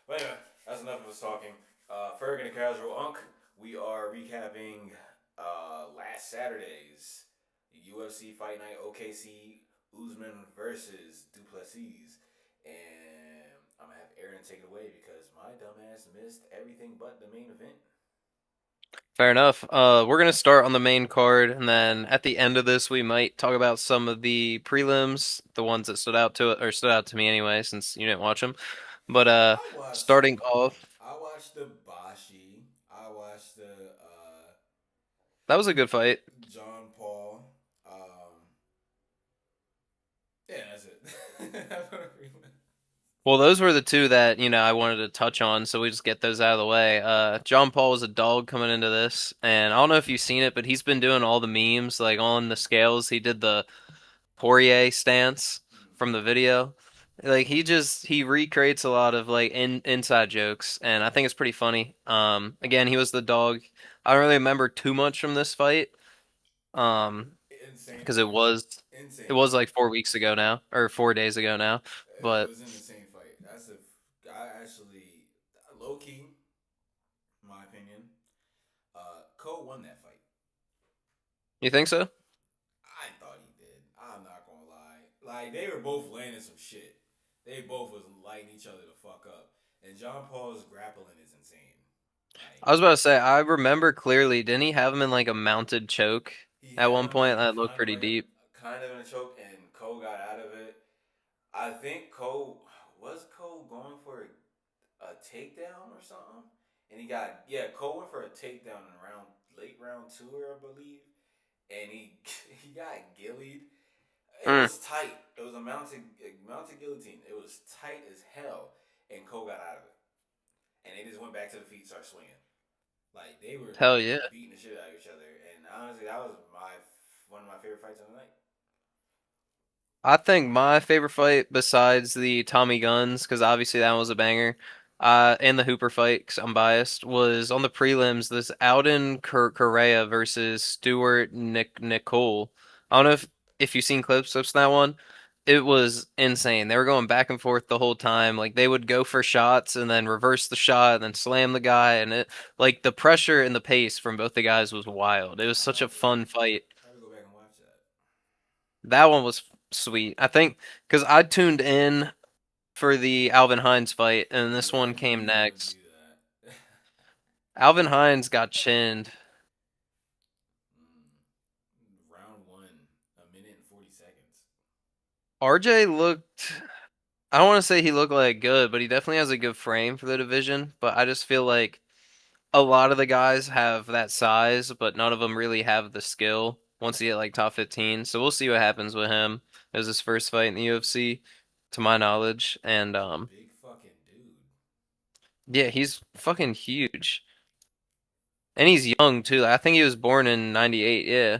But anyway, that's enough of us talking. Ferg The Casual Unc. We are recapping last Saturday's UFC Fight Night OKC Usman versus Duplessis. And I'm going to have Aaron take it away because my dumbass missed everything but the main event. Fair enough. We're gonna start on the main card, and then at the end of this, we might talk about some of the prelims, the ones that stood out to me anyway, since you didn't watch them. But I watched some starting of them. off, I watched the Bashi. I watched the that was a good fight. John Paul. Yeah, that's it. That's what I remember. Well, those were the two that I wanted to touch on, so we just get those out of the way. John Paul was a dog coming into this, and I don't know if you've seen it, but he's been doing all the memes like on the scales. He did the Poirier stance from the video. Like he recreates a lot of like inside jokes, and I think it's pretty funny. Again, he was the dog. I don't really remember too much from this fight, um, Insane because fight. it Insane was fight. like 4 weeks ago now, or 4 days ago now. It But was an insane fight. That's a. I actually low key, in my opinion. Cole won that fight. you think so? I thought he did. I'm not gonna lie. Like they were both landing some shit. They both was lighting each other the fuck up. And John Paul's grappling is insane. Like I was about to say I remember clearly. Didn't he have him in like a mounted choke he at had one him in point? That looked kind of pretty like deep. kind of in a choke, and Cole got out of it. I think Cole going for a takedown or something, and he got Cole went for a takedown in late round two, I believe, and he he got gillied. It Mm, was tight. It was a mounted guillotine. It was tight as hell, and Cole got out of it, and they just went back to the feet, start swinging. Like they were hell yeah. beating the shit out of each other, and honestly, that was my one of my favorite fights of the night. I think my favorite fight, besides the Tommy Guns, because obviously that was a banger, and the Hooper fight, because I'm biased, was on the prelims. This Alden Correa versus Stuart Nicole. I don't know if you've seen clips of that one. It was insane. They were going back and forth the whole time. Like they would go for shots and then reverse the shot and then slam the guy, and it like the pressure and the pace from both the guys was wild. It was I such a have to fun fight. I have to go back and watch that. That one was sweet. I think because I tuned in for the Alvin Hines fight, and this Yeah, one I knew came you was gonna next. do that. Alvin Hines got chinned. Round one, a minute and 40 seconds. RJ looked. I don't want to say he looked like good, but he definitely has a good frame for the division. But I just feel like a lot of the guys have that size, but none of them really have the skill once you get like top 15. So we'll see what happens with him. It was his first fight in the UFC, to my knowledge, and He's a big fucking dude. yeah, he's fucking huge. And he's young too. I think he was born in '98. Yeah.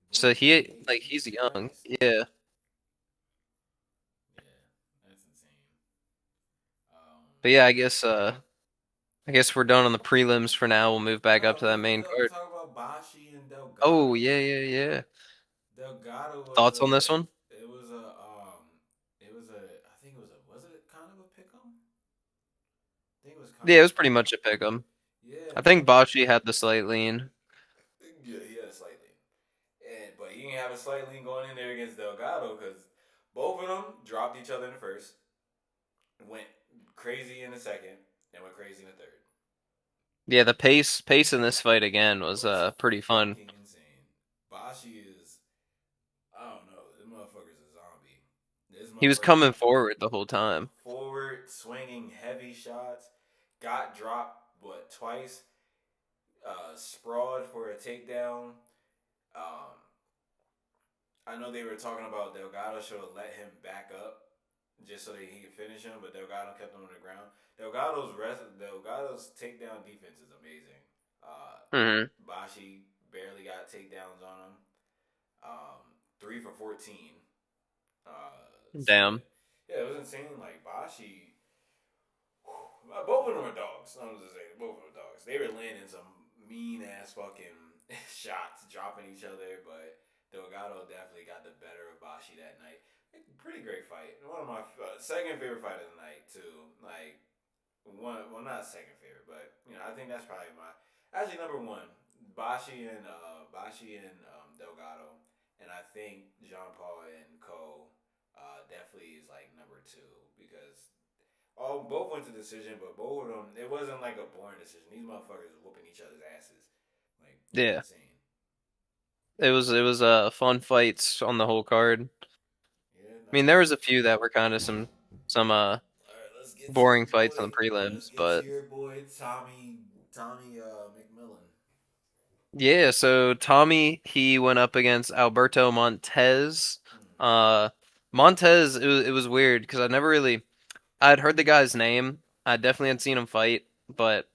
Born So in '98. he's Jesus young. Christ. Yeah. Yeah, that's insane. But yeah, I guess we're done on the prelims for now. We'll move back up No, to that main we have to card. talk about Bashi and Oh, Delgado. yeah, yeah, yeah. Delgado was Thoughts on a. this one? It was a. It was a. I think it was a. Was it kind of a pick 'em? I think it was kind Yeah, of it a was pick pretty 'em. much a pick 'em. Yeah, I but think Bashi had the slight lean. yeah, he had a slight lead. But he didn't have a slight lean going in there against Delgado because both of them dropped each other in the first, went crazy in the second, and went crazy in the third. Yeah, the pace in this fight again was Was pretty fun. fucking insane. Bashi is, I don't know, this motherfucker's a zombie. This He was motherfucker coming forward the whole time. forward, swinging heavy shots, got dropped, what, twice, sprawled for a takedown. Um, I know they were talking about Delgado should have let him back up just so that he could finish him, but Delgado kept him on the ground. Delgado's takedown defense is amazing. Hmm. Bashi barely got takedowns on him. 3 for 14. So Damn. yeah, it was insane. Like Bashi, both of them are dogs. I'm just saying, both of them are dogs. They were landing some mean ass fucking shots, dropping each other, but Delgado definitely got the better of Bashi that night. Pretty great fight. One of my second favorite fight of the night too. Like one. Well, not second favorite, but I think that's probably my actually number one. Bashi and Delgado, and I think Jean Paul and Cole definitely is like number two because both went to decision, but both of them it wasn't like a boring decision. These motherfuckers whooping each other's asses, like Yeah, insane. it was fun fights on the whole card. Yeah, I mean, nah. there was a few that were kind of some All right, let's get to boring your fights on boy. the Let's prelims, get to but your boy Tommy McMillan. yeah. So Tommy, he went up against Alberto Montez. Hmm. Uh, Montez, it was weird because I'd heard the guy's name. I definitely had seen him fight, but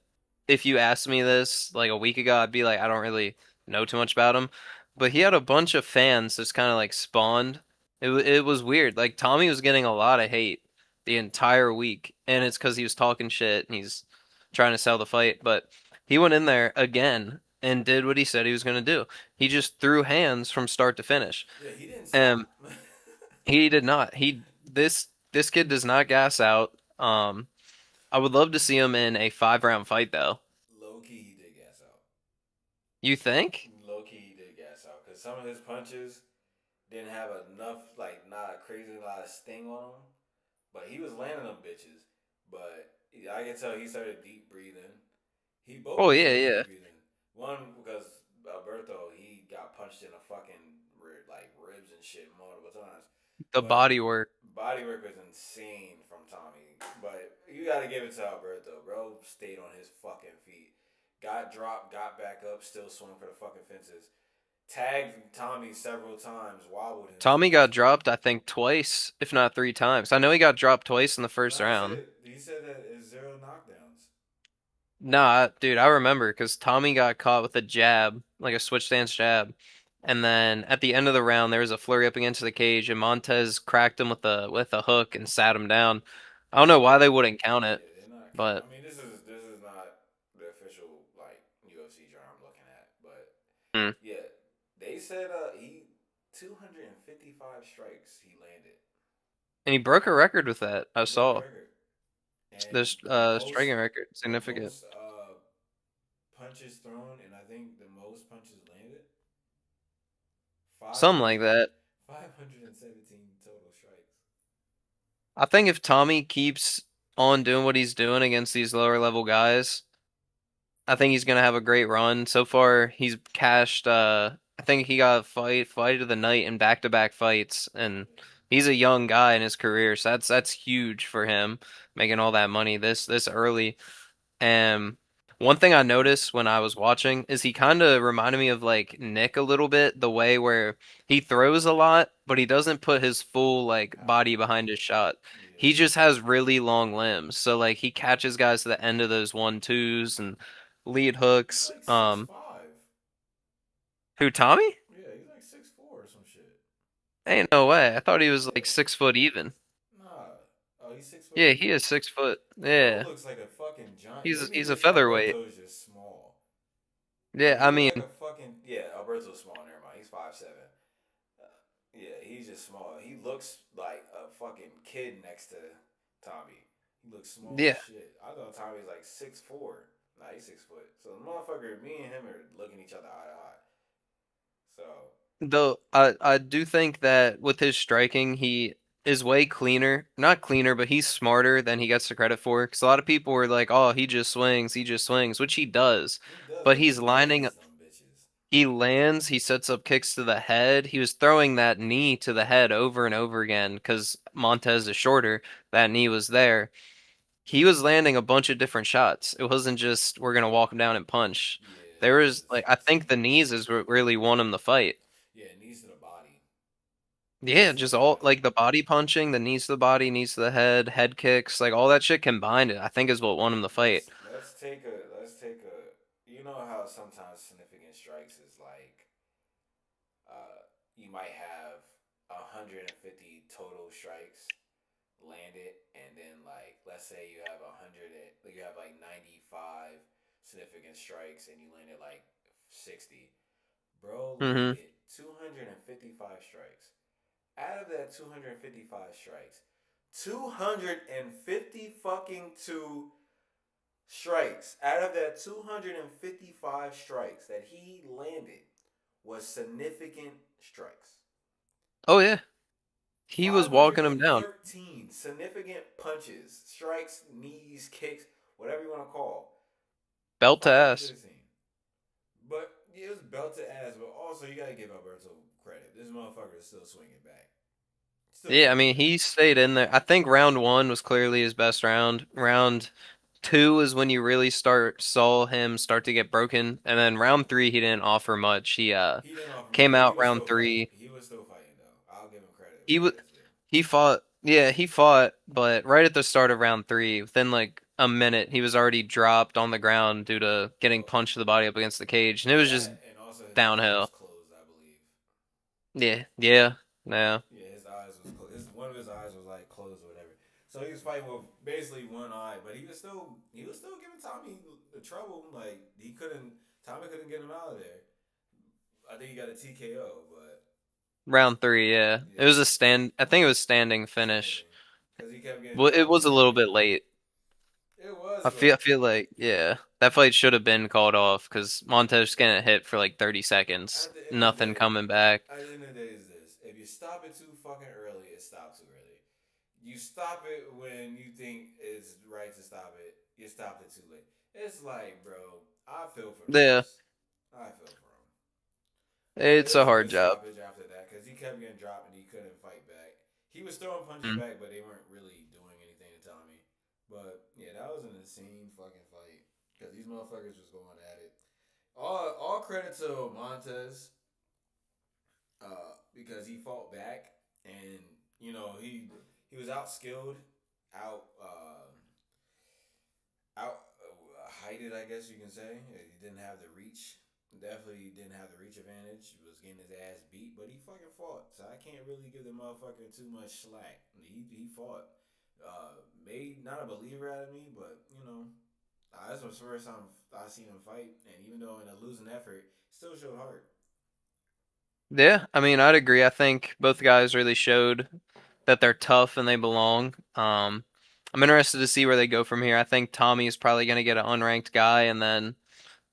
if you asked me this like a week ago, I'd be like, I don't really know too much about him. But he had a bunch of fans just kind of like spawned. It was weird. Like Tommy was getting a lot of hate the entire week, and it's because he was talking shit and he's trying to sell the fight. But he went in there again and did what he said he was going to do. He just threw hands from start to finish. Yeah, he didn't And stop. he did not. This kid does not gas out. I would love to see him in a 5 round fight though. Low key, he did gas out. You think? Low key, he did gas out because some of his punches didn't have enough, like, not a crazy lot of sting on him. But he was landing them bitches. But I can tell he started deep breathing. He both Oh of them yeah, started yeah. deep breathing. One because Alberto he got punched in the fucking like ribs and shit multiple times. The But body work. bodywork was insane from Tommy. But you got to give it to Alberto, bro. Stayed on his fucking feet. Got dropped, got back up, still swung for the fucking fences. Tagged Tommy several times, wobbled him Tommy twice. got dropped, I think, twice, if not 3 times. I know he got dropped twice in the first No, round. he said that it's zero knockdowns. Nah, dude, I remember because Tommy got caught with a jab, like a switch stance jab. And then at the end of the round, there was a flurry up against the cage, and Montez cracked him with a hook and sat him down. I don't know why they wouldn't count it, Yeah, they're not count. but I mean, this is not the official like UFC draw I'm looking at, but mm. yeah, they said he 255 strikes he landed. And he broke a record with that. I He broke a saw record, and this striking record, the significant, most punches thrown, and I think the most punches landed something like 500 that. 517 total strikes. I think if Tommy keeps on doing what he's doing against these lower level guys, I think he's gonna have a great run. So far, he's cashed. I think he got a fight of the night in back-to-back fights, and he's a young guy in his career, so that's huge for him making all that money this early. And one thing I noticed when I was watching is he kind of reminded me of like Nick a little bit, the way where he throws a lot, but he doesn't put his full like Power body behind behind it. his shot. Yeah, He just has really long limbs. So like he catches guys to the end of those 1-2s and lead he's hooks. like 6'5". Who, Tommy? Yeah, he's like 6'4" or some shit. Ain't no way. I thought he was like Yeah, 6 foot even. nah. Oh, he's 6 foot Yeah, he even. is 6 foot. Bro Yeah. looks like a fucking giant. He's Maybe he's a this featherweight. Alberto is just small. Yeah, But he I looked mean, like a fucking Alberto's small. Never mind. He's 5'7". Yeah, he's just small. He looks like a fucking kid next to Tommy. He looks small as yeah. shit. I thought Tommy was like 6'4". Nah, he's 6 foot. So the motherfucker, me and him are looking each other eye to eye. So Though I do think that with his striking, he is way cleaner. Not cleaner, but he's smarter than he gets the credit for. Because a lot of people were like, "Oh, he just swings," which he does. he does, But but he he's lining. lands them bitches. He lands. He sets up kicks to the head. He was throwing that knee to the head over and over again because Montez is shorter. That knee was there. He was landing a bunch of different shots. It wasn't just we're gonna walk him down and punch. Yeah, There he was was like I think the swinging knees different is shit. what really won him the fight. Yeah, knees to the body. Yeah, Knees to just the all body. like the body punching, the knees to the body, knees to the head, head kicks, like all that shit combined, I think is what won him the fight. Let's take a. You know how sometimes significant strikes is like you might have 150 total strikes landed, and then like let's say you have 100, you have like 95 significant strikes, and you landed like 60. Bro Hmm. landed 255 strikes. Out of that 255 strikes, 250 fucking two strikes. Out of that 255 strikes that he landed was significant strikes. Oh yeah, he was walking him down, 513 significant punches, strikes, knees, kicks, whatever you want to call. belt to ass. 513. But yeah, it was belt to ass, but also you got to give Alberto credit. This motherfucker is still swinging back. Still Yeah, I swinging mean back. he stayed in there. I think round one was clearly his best round. Round two is when you really start saw him start to get broken, and then round three he didn't offer much. He He didn't offer much, came but he out was round still fighting. three. He was still fighting, though. I'll give him credit He for was that, too. he fought. Yeah, he fought, but right at the start of round three, within like a minute, he was already dropped on the ground due to getting Well, punched to the body up against the cage, and it was just that, and also his eyes was downhill. closed, I believe. Yeah, yeah, yeah. Yeah, his eyes was closed. One of his eyes was like closed or whatever. So he was fighting with basically one eye, but he was still giving Tommy the trouble. Like Tommy couldn't get him out of there. I think he got a TKO, but Round three, yeah. It was yeah, a stand. I think it was standing finish. standing because he kept getting Well, it dropped was a little bit repeatedly. late. It was, I but feel like yeah, that fight should have been called off because Montez getting hit for like 30 seconds, at the end of the nothing day, coming back. at the end of the day is this: if you stop it too fucking early, it stops too early. You stop it when you think it's right to stop it. You stopped it too late. It's like, bro, I feel for Yeah, Dricus. I feel for him. But it it's a was a hard good job. stoppage after that because he kept getting dropped and he couldn't fight back. He was throwing punches Mm. back, but they weren't really doing anything to Tommy. But yeah, that was an insane fucking fight because these motherfuckers was going at it. All credit to Montez because he fought back and he was outskilled, out out heighted, I guess you can say. He didn't have the reach. Definitely didn't have the reach advantage. He was getting his ass beat, but he fucking fought. So I can't really give the motherfucker too much slack. He fought. Made not a believer out of me, but that's the first time I seen him fight. And even though in a losing effort, still showed heart. Yeah, I mean, I'd agree. I think both guys really showed that they're tough and they belong. I'm interested to see where they go from here. I think Tommy is probably going to get an unranked guy, and then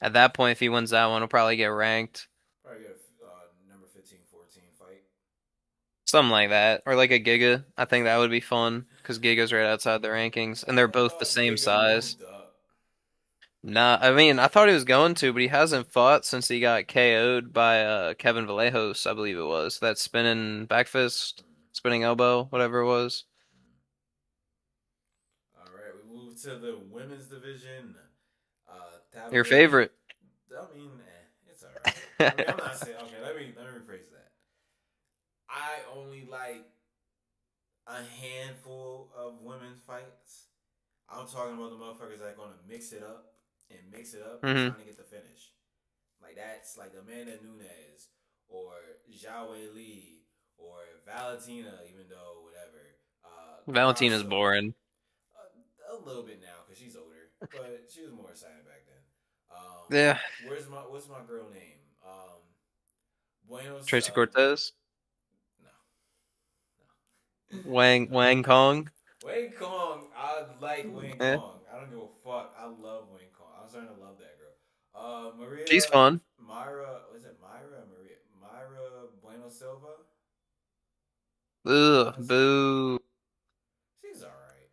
at that point, if he wins that one, he'll probably get ranked. Probably got a number 15, 14 fight. Something like that. Or like a Giga. I think that would be fun because Giga's right outside the rankings and they're I both the thought same Giga size. moved up. Nah, I mean, I thought he was going to, but he hasn't fought since he got KO'd by Kevin Vallejos, I believe it was. That spinning back fist, Mm, spinning elbow, whatever it was. mm. All right, we move to the women's division. Your Tabitha, favorite. I mean, it's all right. I mean, I'm not saying okay. Let me rephrase that. I only like a handful of women's fights. I'm talking about the motherfuckers that are gonna mix it up and hmm trying to get the finish. Like that's like Amanda Nunes or Zhao Wei Li or Valentina, even though whatever. Valentina's Grasso, boring. a little bit now because she's older, but she was more exciting back then. Yeah. What's my girl name? Buenos. Tracy Cortez. No, Wang Kong. Wayne Kong. I like Wayne Yeah. Kong. I don't give a fuck. I love Wayne Kong. I'm starting to love that girl. She's Maria fun. Myra. Was it Myra or Maria? Myra Bueno Silva. I Ugh, want to say boo. she's all right.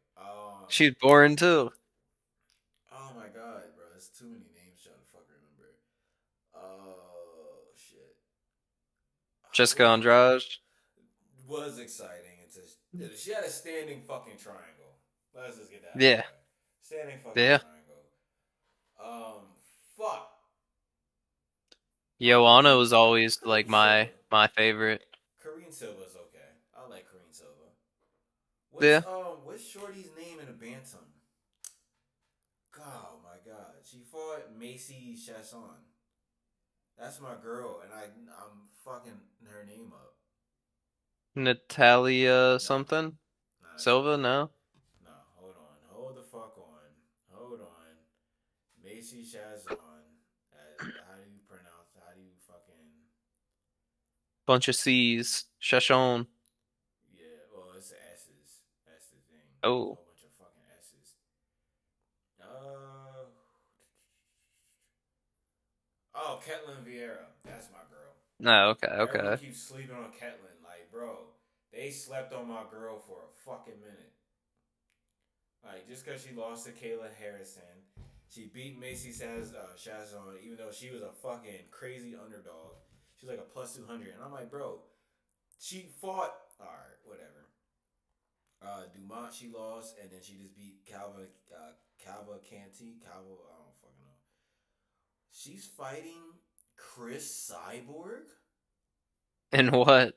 She's boring too. Oh my god, bro. There's too many names trying to fuck remember. Oh shit. Jessica What Andrade. was exciting? She had a standing fucking triangle. Let's just get that out of Yeah. the way. Standing fucking Yeah. triangle. Fuck. Joanna was always like Kareen Silva. my favorite. Kareen Silva's okay. I like Kareen Silva. Yeah. What's Shorty's name in a bantam? Oh my god. She fought Macy Chasson. That's my girl, and I'm fucking her name up. Natalia No, something? no, that's not Silva, it. no? No, hold on, hold the fuck on, hold on. Macy Chazon. How do you pronounce? How do you fucking? Bunch of C's. Shashon. Yeah, well, it's S's. That's the thing. It's a Oh. whole bunch of fucking S's. Oh, Ketlin Vieira. That's my girl. No, okay, Everyone okay. keeps sleeping on Ketlin. Like, bro, they slept on my girl for a fucking minute. Like, just because she lost to Kayla Harrison, she beat Macy Shazon, even though she was a fucking crazy underdog. She's like a plus 200. And I'm like, bro, she fought. Alright, whatever. Dumont, she lost, and then she just beat Calva Canty. Calva, I don't fucking know. She's fighting Chris Cyborg? And what?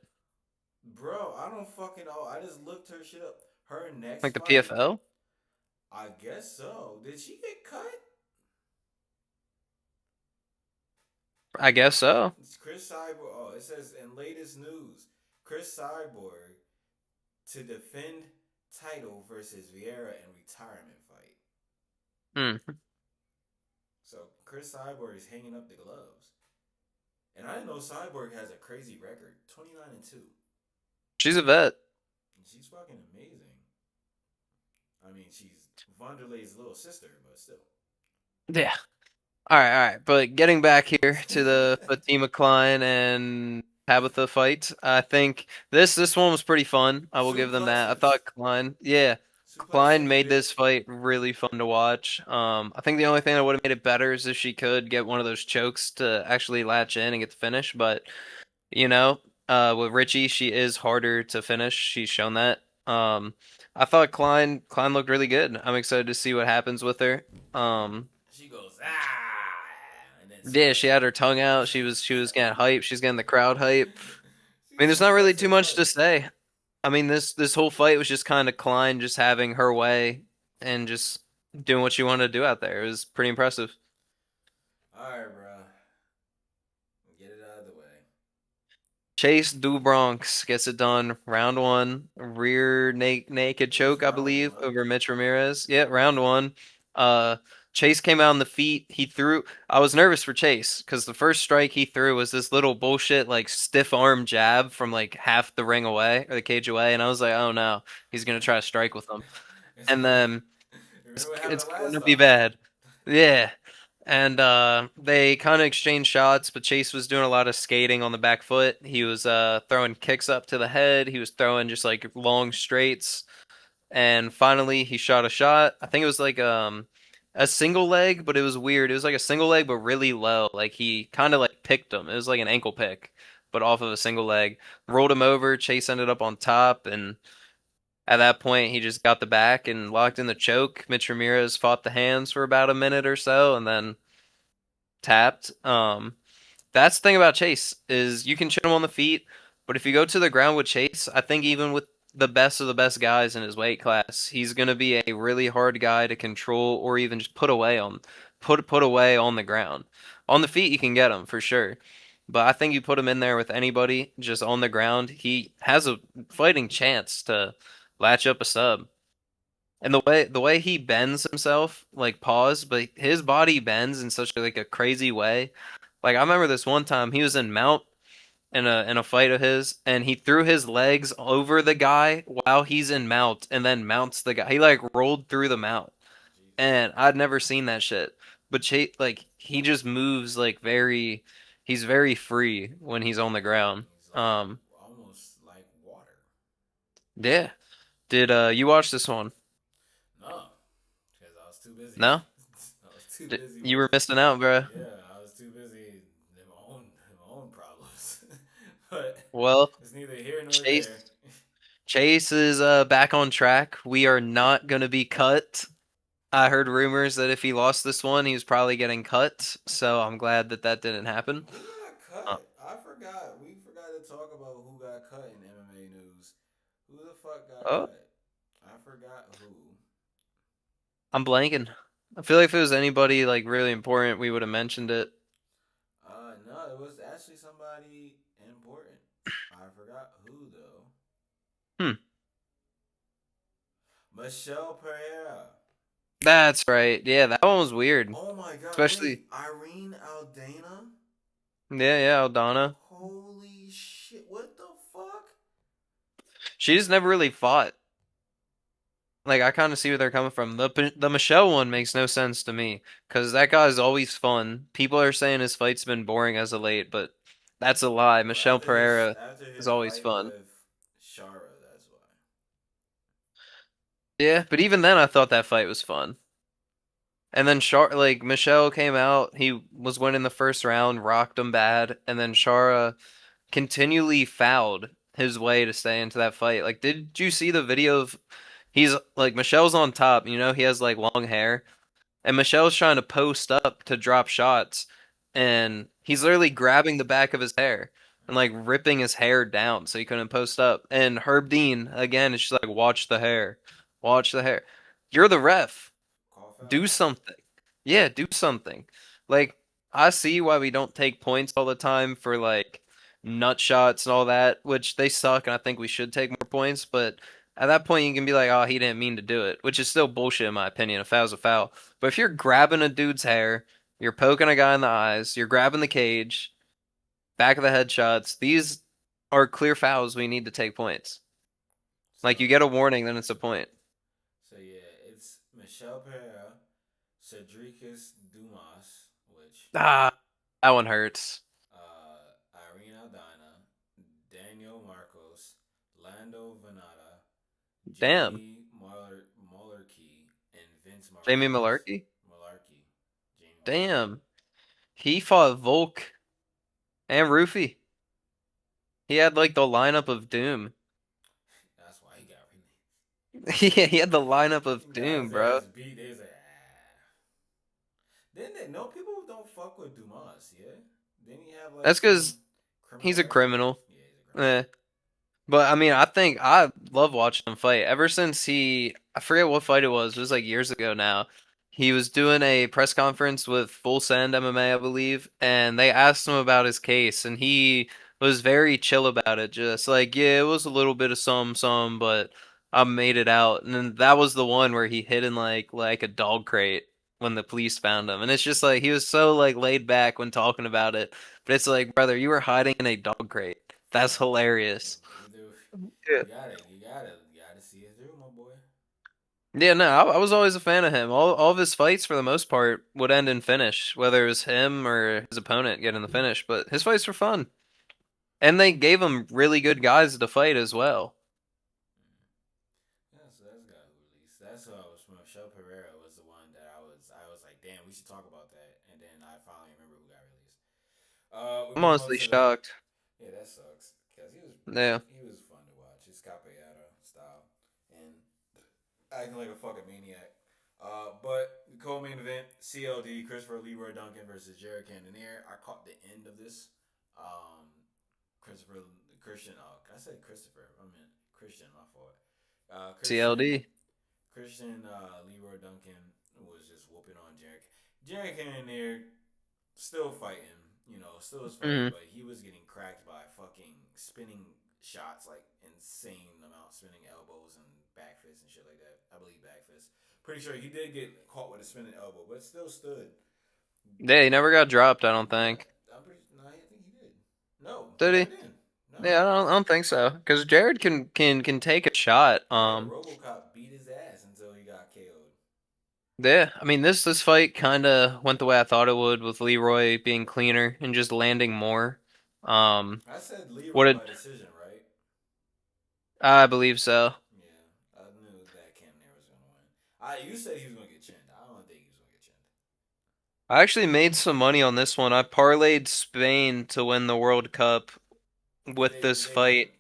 Bro, I don't fucking know. I just looked her shit up. Her next Like the fight, PFL? I guess so. Did she get cut? I guess so. It's Chris Cyborg. Oh, it says in latest news, Chris Cyborg to defend title versus Vieira in retirement fight. Hmm. So Chris Cyborg is hanging up the gloves. And I didn't know Cyborg has a crazy record, 29-2. She's a vet. And she's fucking amazing. I mean, she's Wanderlei's little sister, but still. Yeah. All right. But getting back here to the Fatima Klein and Tabitha fight, I think this one was pretty fun. I will give them that. I Suplexes. thought Klein, yeah, Suplex Klein made Xavier. this fight really fun to watch. I think the only thing that would have made it better is if she could get one of those chokes to actually latch in and get the finish. But you know, with Richie, she is harder to finish. She's shown that. I thought Klein looked really good. I'm excited to see what happens with her. Um, She goes, ah, and then Yeah, she suplexes had her him. tongue out. She was getting hype. She's getting the crowd hype. She I mean, there's not really suplexed too him much to twice. say. I mean, this whole fight was just kind of Klein just having her way and just doing what she wanted to do out there. It was pretty impressive. Alright, bro. Get it out of the way. Chase Dubronx gets it done. Round one, rear naked It was choke, I round believe, one. over Mitch Ramirez. Yeah, round one. Uh, Chase came out on the feet. He threw. I was nervous for Chase because the first strike he threw was this little bullshit like stiff arm jab from like half the ring away or the cage away, and I was like, oh no, he's gonna try to strike with him, and then Remember what it's happened going last to be time? bad. Yeah. And they kind of exchanged shots, but Chase was doing a lot of skating on the back foot. He was throwing kicks up to the head. He was throwing just like long straights. And finally, he shot a shot. I think it was like a single leg, but it was weird. It was like a single leg, but really low. Like he kind of like picked him. It was like an ankle pick, but off of a single leg. Rolled him over. Chase ended up on top, and at that point, he just got the back and locked in the choke. Mitch Ramirez fought the hands for about a minute or so, and then tapped. That's the thing about Chase is you can chin him on the feet, but if you go to the ground with Chase, I think even with the best of the best guys in his weight class, he's going to be a really hard guy to control or even just put away on the ground. On the feet, you can get him for sure. But I think you put him in there with anybody just on the ground, he has a fighting chance to latch up a sub. And the way he bends himself, like pause, but his body bends in such like a crazy way. Like I remember this one time he was in mount in a fight of his, and he threw his legs over the guy while he's in mount, and then mounts the guy. He like rolled through the mount, Jesus. and I'd never seen that shit. But like he just moves like he's very free when he's on the ground. He's like Um, almost like water. yeah. Did you watch this one? No, because I was too busy. No? I was too busy You with. were missing out, bro. Yeah, I was too busy in my own problems. But Well, it's neither here nor Chase there. Chase is back on track. We are not going to be cut. I heard rumors that if he lost this one, he was probably getting cut. So I'm glad that that didn't happen. Who got Uh, cut? I forgot. We forgot to talk about who got cut in MMA news. Who the fuck got oh, cut? I forgot who. I'm blanking. I feel like if it was anybody like really important, we would have mentioned it. No, it was actually somebody important. I forgot who though. Hmm. Michelle Pereira. That's right. Yeah, that one was weird. Oh my god, Especially, wait. Irene Aldana? yeah, Aldana. Holy shit. What the fuck? She just never really fought. Like I kind of see where they're coming from. The Michelle one makes no sense to me because that guy's always fun. People are saying his fight's been boring as of late, but that's a lie. Well, Michelle Pereira after is his always fight fun. with Shara, that's why. Yeah, but even then I thought that fight was fun. And then like Michelle came out, he was winning the first round, rocked him bad, and then Shara continually fouled his way to stay into that fight. Like, did you see the video of he's like Michelle's on top, he has like long hair, and Michelle's trying to post up to drop shots, and he's literally grabbing the back of his hair and like ripping his hair down so he couldn't post up. And Herb Dean again is just like, watch the hair, watch the hair. You're the ref. Call Do foul. something. Yeah, do something. Like, I see why we don't take points all the time for like nut shots and all that, which they suck, and I think we should take more points. But at that point, you can be like, oh, he didn't mean to do it, which is still bullshit in my opinion. A foul's a foul. But if you're grabbing a dude's hair, you're poking a guy in the eyes, you're grabbing the cage, back of the head shots, these are clear fouls. We need to take points. So Like, you get a warning, then it's a point. so yeah, it's Michelle Pereira, Cedricus Dumas, which Ah, that one hurts. Irene Aldana, Daniel Marcos, Lando Venata, Damn. Jamie Mullerkey, and Vince Jamie Martinez. Malarkey? Malarkey. Jamie Malarkey. Damn. He fought Volk and Rufy. He had like the lineup of Doom. That's why he got released. Yeah, he had the lineup of He got Doom, his bro. ass beat. They was like, ah. Then they no people don't fuck with Dumas, yeah? Didn't he have like That's some because criminal he's a record? criminal. Yeah, he's a criminal. Eh. But I mean, I think I love watching him fight. Ever since I forget what fight it was. It was like years ago now. He was doing a press conference with Full Send MMA, I believe, and they asked him about his case, and he was very chill about it. Just like, yeah, it was a little bit of some, but I made it out. And then that was the one where he hid in like a dog crate when the police found him, and it's just like he was so like laid back when talking about it. But it's like, brother, you were hiding in a dog crate. That's Fuck. hilarious. Either Yeah. you gotta see it through, my boy. Yeah, no, I was always a fan of him. All of his fights, for the most part, would end in finish, whether it was him or his opponent getting the finish. But his fights were fun, and they gave him really good guys to fight as well. Yeah, so that's got who released. That's who I was from. Michelle Pereira was the one that I was like, damn, we should talk about that. And then I finally remember who got released. We I'm move on honestly to the shocked. yeah, that sucks because Yeah. he was fun to watch. His Capellata style and acting like a fucking maniac. But the co-main event, CLD, Christopher Leroy Duncan versus Jared Cannonier. I caught the end of this. Um, Christopher Christian. I said Christopher. I meant Christian. My fault. Uh, Christian CLD. Christian Leroy Duncan was just whooping on Jared. Jared Cannonier still fighting, still was fighting, Hmm. but he was getting cracked by fucking spinning shots, like insane amount, spinning elbows and back fists and shit like that. I believe back fists. Pretty sure he did get caught with a spinning elbow, but still stood. Yeah, he never got dropped, I don't think. I'm pretty. No, I think he did. No, he Did never he? did. No. Yeah, I don't think so. Because Jared can take a shot. Yeah, RoboCop beat his ass until he got KO'd. Yeah, I mean this fight kind of went the way I thought it would, with Leroy being cleaner and just landing more. Um, I said what Leroy did by decision, right? I believe so? Yeah, I knew that Cam Nair was gonna win. You said he was gonna get chinned. I don't think he was gonna get chinned. I actually made some money on this one. I parlayed Spain to win the World Cup with Did this they win? fight.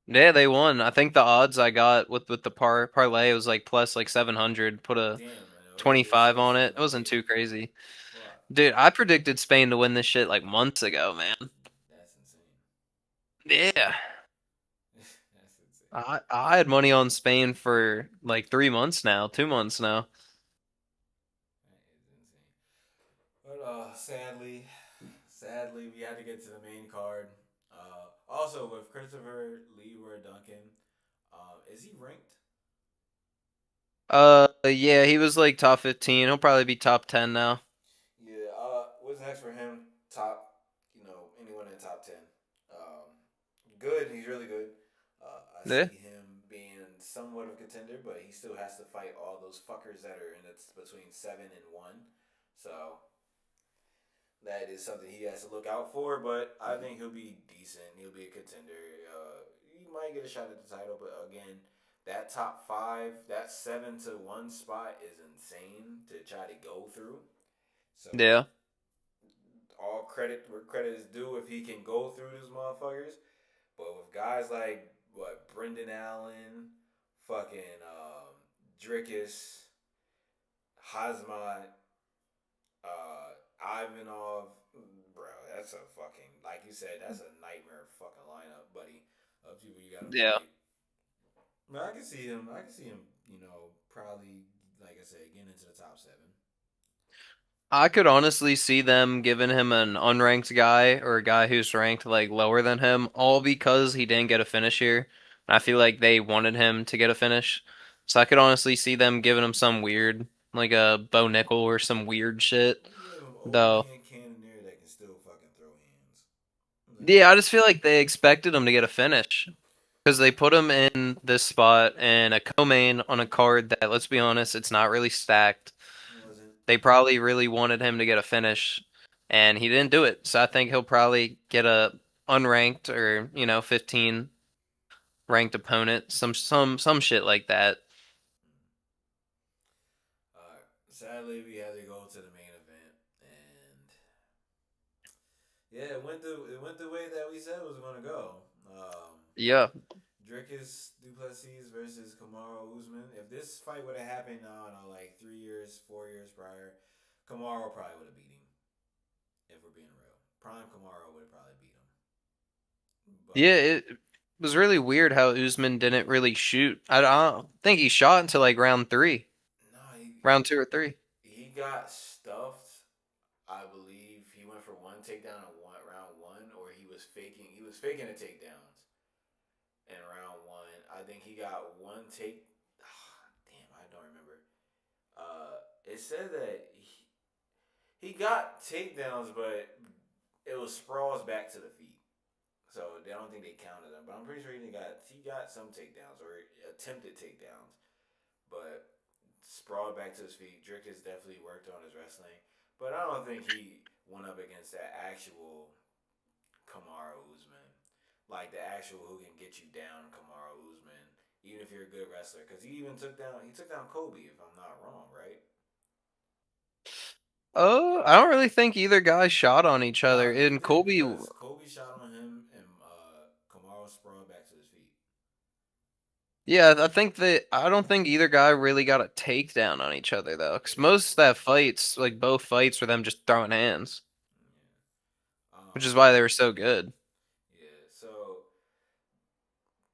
Yeah, they won. I think the odds I got with the parlay was like plus like 700. Put a Damn, man. It 25 still on seemed it. It like wasn't too crazy. fuck. Dude, I predicted Spain to win this shit like months ago, man. That's insane. Yeah. That's insane. I had money on Spain for like 3 months now, 2 months now. That is insane. But sadly, we had to get to the main card. Also, with Christopher Leroy Duncan, is he ranked? Yeah, he was like top 15. He'll probably be top 10 now. Yeah. What's next for him? Top, anyone in the top 10. Good. He's really good. I Yeah. see him being somewhat of a contender, but he still has to fight all those fuckers that are in it's between 7 and 1. So that is something he has to look out for. But I think he'll be decent. He'll be a contender. He might get a shot at the title, but again, that top five, that 7-1 spot is insane to try to go through. So Yeah. all credit where credit is due if he can go through these motherfuckers. But with guys like what Brendan Allen, fucking Dricus, Hazmat, Ivanov, bro, that's a fucking like you said, that's a nightmare fucking lineup, buddy, of people you got to Yeah. fight. But I can see him. I can see him. Probably like I said, getting into the top 7. I could honestly see them giving him an unranked guy or a guy who's ranked like lower than him, all because he didn't get a finish here. And I feel like they wanted him to get a finish. So I could honestly see them giving him some weird, like a Bo Nickel or some weird shit. You have an Though, OG and Cannoneer that can still fucking throw hands. Like, yeah, I just feel like they expected him to get a finish because they put him in this spot and a co-main on a card that, let's be honest, it's not really stacked. wasn't. They probably really wanted him to get a finish, and he didn't do it. So I think he'll probably get a unranked or 15 ranked opponent, some shit like that. Sadly, we had to go to the main event, and yeah, it went the way that we said it was gonna go. Yeah, Dricus Duplessis versus Kamaru Usman. If this fight would have happened, I don't know, like 3 years, 4 years prior, Kamaru probably would have beat him. If we're being real, prime Kamaru would have probably beat him. yeah. But It was really weird how Usman didn't really shoot. I don't think he shot until like round three, no, he round two or three. he got stuffed. I believe he went for one takedown in round one, or he was faking. He was faking the takedowns in round one. I think he got one take. Damn, I don't remember. It said that he got takedowns, but it was sprawls back to the feet. So I don't think they counted them. But I'm pretty sure he got some takedowns or attempted takedowns. But sprawled back to his feet. Drick has definitely worked on his wrestling. But I don't think he went up against that actual Kamaru Usman. Like the actual who can get you down Kamaru Usman. Even if you're a good wrestler. Because he took down Kobe, if I'm not wrong, right? Oh, I don't really think either guy shot on each other. Nah, they And did Kobe, because Kobe shot on him and Kamaru sprawled back to his feet. yeah, I don't think either guy really got a takedown on each other though, because Yeah. most of that fights, like both fights, were them just throwing hands, Yeah. which is why they were so good. Yeah. So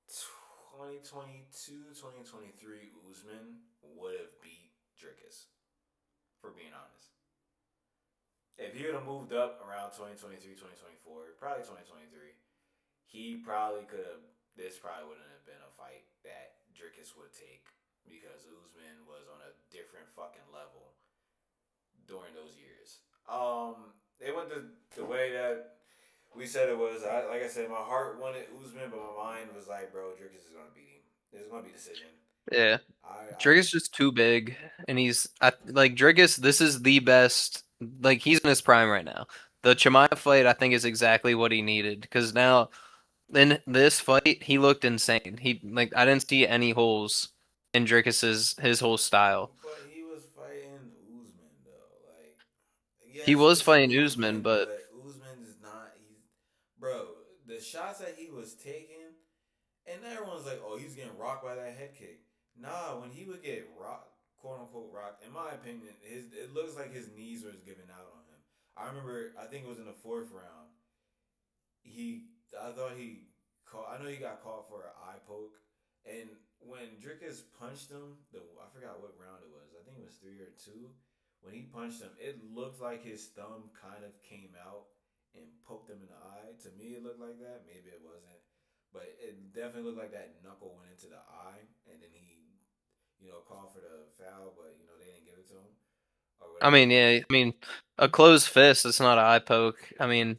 2022, 2023, Usman would have beat Dricus, for being honest. If he would have moved up around 2023, 2024, probably 2023, he probably could have. This probably wouldn't have been a fight that Dricus would take because Usman was on a different fucking level during those years. It went the way that we said it was. Like I said, my heart wanted Usman, but my mind was like, bro, Dricus is gonna beat him. This is gonna be a decision. Yeah, I Dricus just too big, and like Dricus. This is the best. Like he's in his prime right now. The Chimaev fight, I think, is exactly what he needed because now in this fight, he looked insane. He like I didn't see any holes in Dricus's his whole style. but he was fighting Usman though. Like, He yes, was it's fighting Usman, Usman, but but Usman is not. He's bro. The shots that he was taking, and everyone's like, "Oh, he's getting rocked by that head kick." Nah, when he would get rocked, quote unquote rocked, in my opinion, it looks like his knees was giving out on him. I remember, I think it was in the fourth round. I thought he caught. I know he got caught for an eye poke, and when Dricus punched him, I forgot what round it was. I think it was 3 or 2. When he punched him, it looked like his thumb kind of came out and poked him in the eye. To me, it looked like that. Maybe it wasn't, but it definitely looked like that knuckle went into the eye, and then he, called for the foul, but they didn't give it to him or I whatever. mean, yeah, I mean, a closed fist, it's not an eye poke. I mean,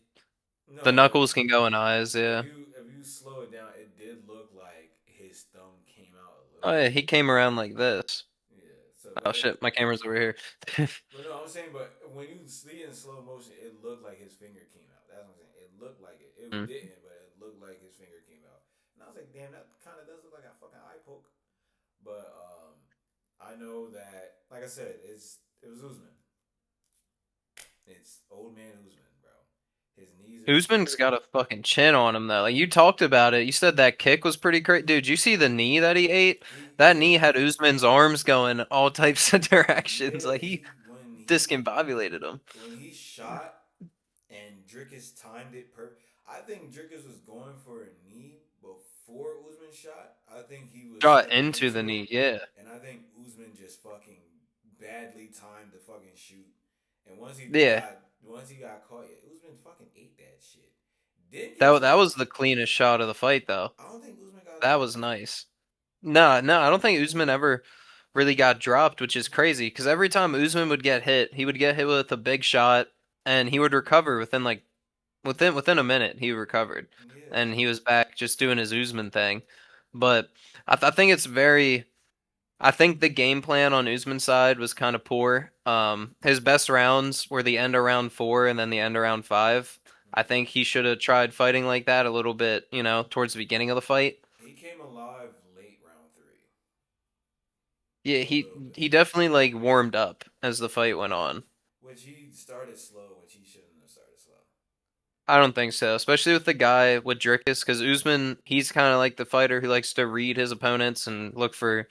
the No, but knuckles can go in eyes, if yeah. you if you slow it down, it did look like his thumb came out a Oh yeah, he came around like this. Yeah. So, Oh but shit, my camera's over here. but no, I'm saying, but when you see it in slow motion, it looked like his finger came out. That's what I'm saying. It looked like it. It Mm. didn't, but it looked like his finger came out. And I was like, damn, that kind of does look like a fucking eye poke. But I know that, like I said, it was Usman. It's old man Usman, bro. His knees are Usman's got a fucking chin on him though. Like you talked about it. You said that kick was pretty great. Dude, you see the knee that he ate? That yeah knee had Usman's arms going all types of directions. yeah Like he discombobulated him. when he shot and Dricus timed it perfect. I think Dricus was going for a knee before Usman shot. I think he was Shot stepping into the into it, knee, yeah. and I think Usman just fucking badly timed the fucking shoot. And Yeah. once he got caught, yeah, Usman fucking ate that shit. Didn't get That dropped. was the cleanest shot of the fight though. I don't think Usman got That was dropped. nice. No, no, I don't think Usman ever really got dropped, which is crazy because every time Usman would get hit, he would get hit with a big shot and he would recover within like within a minute he recovered Yeah, and he was back just doing his Usman thing. But I think it's very I think the game plan on Usman's side was kind of poor. His best rounds were the end of round 4 and then the end of round 5. I think he should have tried fighting like that a little bit, towards the beginning of the fight. he came alive late round three, Yeah, a little he bit, definitely like warmed up as the fight went on. which he started slow, which he shouldn't have started slow. I don't think so, especially with the guy with Dricus, because Usman, he's kind of like the fighter who likes to read his opponents and look for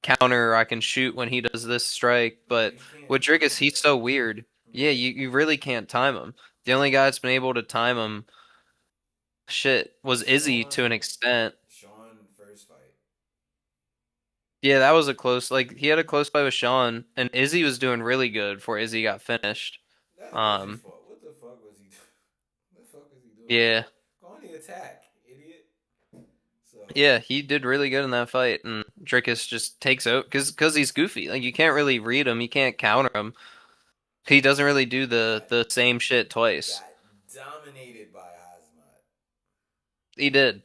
counter or I can shoot when he does this strike. Yeah, But he can't with time Dricus, he's that. so weird. Yeah, Yeah, you really can't time him. The only guy that's been able to time him, shit, was Izzy to an Sean, extent. Sean first fight. Yeah, that was a close, like, he had a close fight with Sean, and Izzy was doing really good before Izzy got finished. That's Izzy's Um, fault. What the fuck was he? What the fuck was he doing, bro? yeah. Go on the attack, idiot. So Yeah, he did really good in that fight, and Dricus just takes out because he's goofy. Like you can't really read him, you can't counter him. He doesn't really do he the same shit twice. got dominated by Hazmat. He did,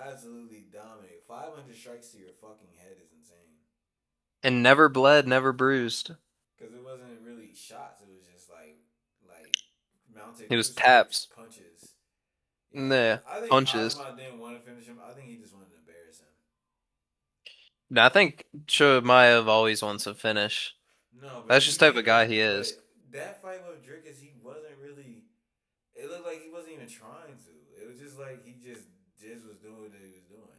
Absolutely dominated. 500 strikes to your fucking head is insane. and never bled, never bruised. Because it wasn't really shots. It was just like mounted He was two strikes, taps, punches. Yeah, nah, I think punches. Hazmat didn't want to finish him. I think he just wanted to embarrass him. Nah, I think Chimaev always wants a finish. No, but That's just the type of guy he but is. that fight with Dricus, he wasn't really. It looked like he wasn't even trying to. It was just like he just was doing what he was doing.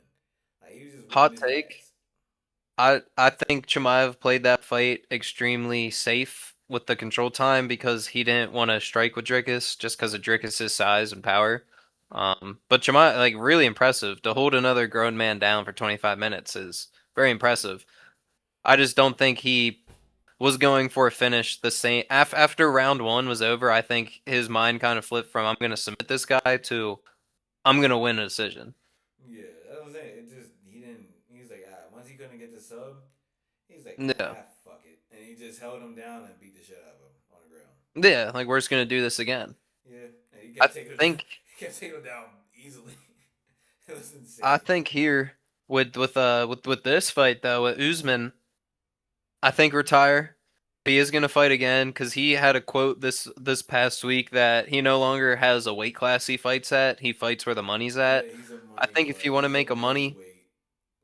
Like he was just whooping Hot his take. ass. I think Chimaev played that fight extremely safe with the control time because he didn't want to strike with Dricus just because of Dricus's size and power. But Chimaev, like, really impressive to hold another grown man down for 25 minutes is very impressive. I just don't think he was going for a finish the same after round 1 was over. I think his mind kind of flipped from I'm going to submit this guy to I'm going to win a decision. Yeah, that's what I'm saying. It just he didn't. He was like, once he couldn't get the sub, he was like, No. fuck it, and he just held him down and beat the shit out of him on the ground. Yeah, like we're just going to do this again. Yeah, and he I kept taking him. think He kept taking him down easily. It was I insane. think here with this fight though with Usman, I think retire. He is gonna fight again because he had a quote this past week that he no longer has a weight class he fights at. He fights where the money's Yeah, at. he's a I money think if fight. you want to He's a make a money, middleweight.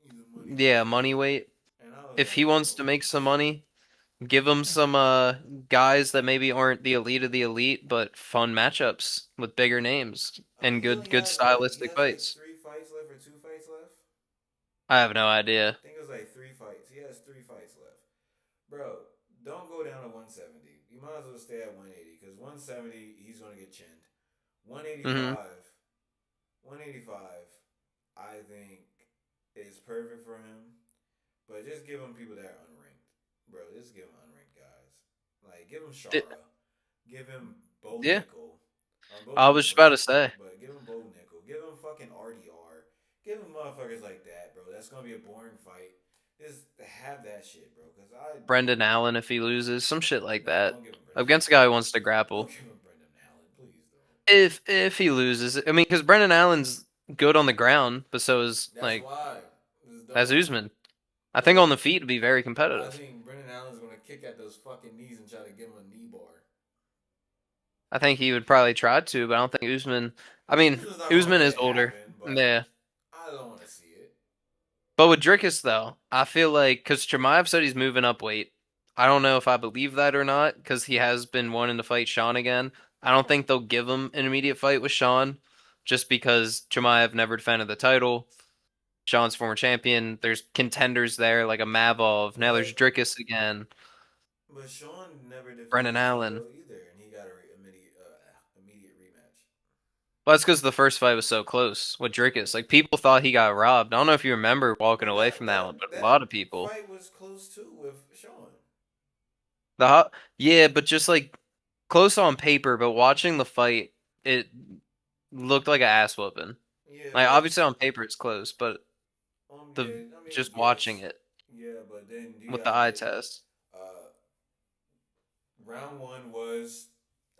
He's a money yeah, fighter. money weight. And I was If like, he wants to bro, make some money, give him some guys that maybe aren't the elite of the elite, but fun matchups with bigger names I mean, and he only good has what? He stylistic has like fights. 3 fights left or 2 fights left. I have no idea. I think it was like 3 fights. He has 3 fights left, bro. Don't go down to 170. You might as well stay at 180 because 170 he's gonna get chinned. Hmm. 185, 185. I think is perfect for him, but just give him people that are unranked, bro. Just give him unranked guys. Like give him Shara, give him Bo Yeah, Nickel. Bo I was Nickel's just about to ranked, say. but give him Bo Nickel. Give him fucking RDR. Give him motherfuckers like that, bro. That's gonna be a boring fight. Just have that shit, bro. Cause I Brendan Allen if he loses, some shit like no, that. don't give him Brendan Against a guy Allen. who wants to Don't grapple. give him Brendan Allen, please don't. If he loses, I mean, because Brendan Allen's good on the ground, but so is That's like why. Just as don't. Usman. I think But on the feet it'd be very I competitive. think Brendan Allen's gonna kick at those fucking knees and try to give him a knee bar. I think he would probably try to, but I don't think Usman. I mean, Usman's not gonna Usman let is it older. happen, but Yeah. I don't want to see it. But with Dricus though, I feel like because Chimaev said he's moving up weight. I don't know if I believe that or not because he has been wanting to fight Sean again. I don't think they'll give him an immediate fight with Sean just because Chimaev never defended the title. Sean's former champion. There's contenders there like a Mavov. Now there's But Dricus again. Sean never Brennan defended the Allen. title either, and he got a immediate rematch. Well, that's because the first fight was so close with Dricus. Like people thought he got robbed. I don't know if you remember walking But away from that one, but a that lot of people. fight was close too with Sean. Yeah, but just like close on paper, but watching the fight, it looked like an ass whooping. Yeah, Like but obviously on paper it's close, but the yeah, I mean, just watching yes, it yeah, but then you with the gotta eye get test. uh, round one was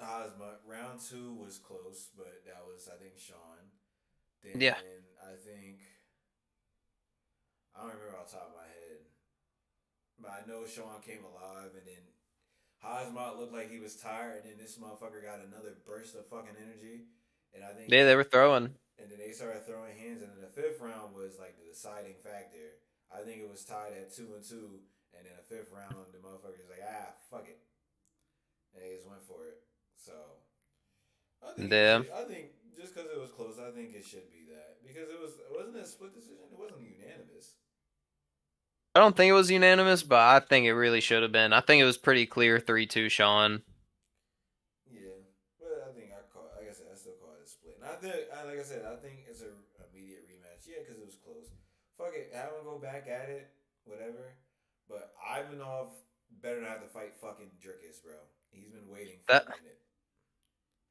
Ozma. Round two was close, but that was I think Sean. Yeah, Then I think I don't remember off the top of my head, but I know Sean came alive, and then Hosmot looked like he was tired, and then this motherfucker got another burst of fucking energy, and I think, yeah, they were throwing. and then they started throwing hands, and then the fifth round was like the deciding factor. I think it was tied at 2-2, and then the fifth round, the motherfuckers like fuck it, and they just went for it. So I think it Yeah, should. I think just because it was close, I think it should be that because it wasn't a split decision. It wasn't unanimous. I don't think it was unanimous, but I think it really should have been. I think it was pretty clear 3-2 Sean. Yeah, but I think like I said, I still call it a split. And I think, like I said, I think it's a immediate rematch. Yeah, because it was close. Fuck it, have him go back at it, whatever. But Ivanov better not have to fight fucking Dricus, bro. He's been waiting for That a minute.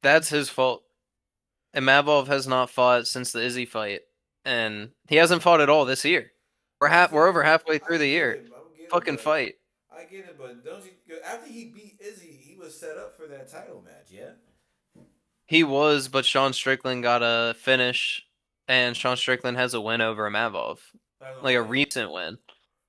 that's his fault. And Mavov has not fought since the Izzy fight, and he hasn't fought at all this year. But I'm We're saying, over halfway I through the get year. it, I get it, Fucking but fight. I get it, but don't you? After he beat Izzy, he was set up for that title match. Yeah, He was, but Sean Strickland got a finish, and Sean Strickland has a win over Mavov, that's what I'm like a saying. recent win.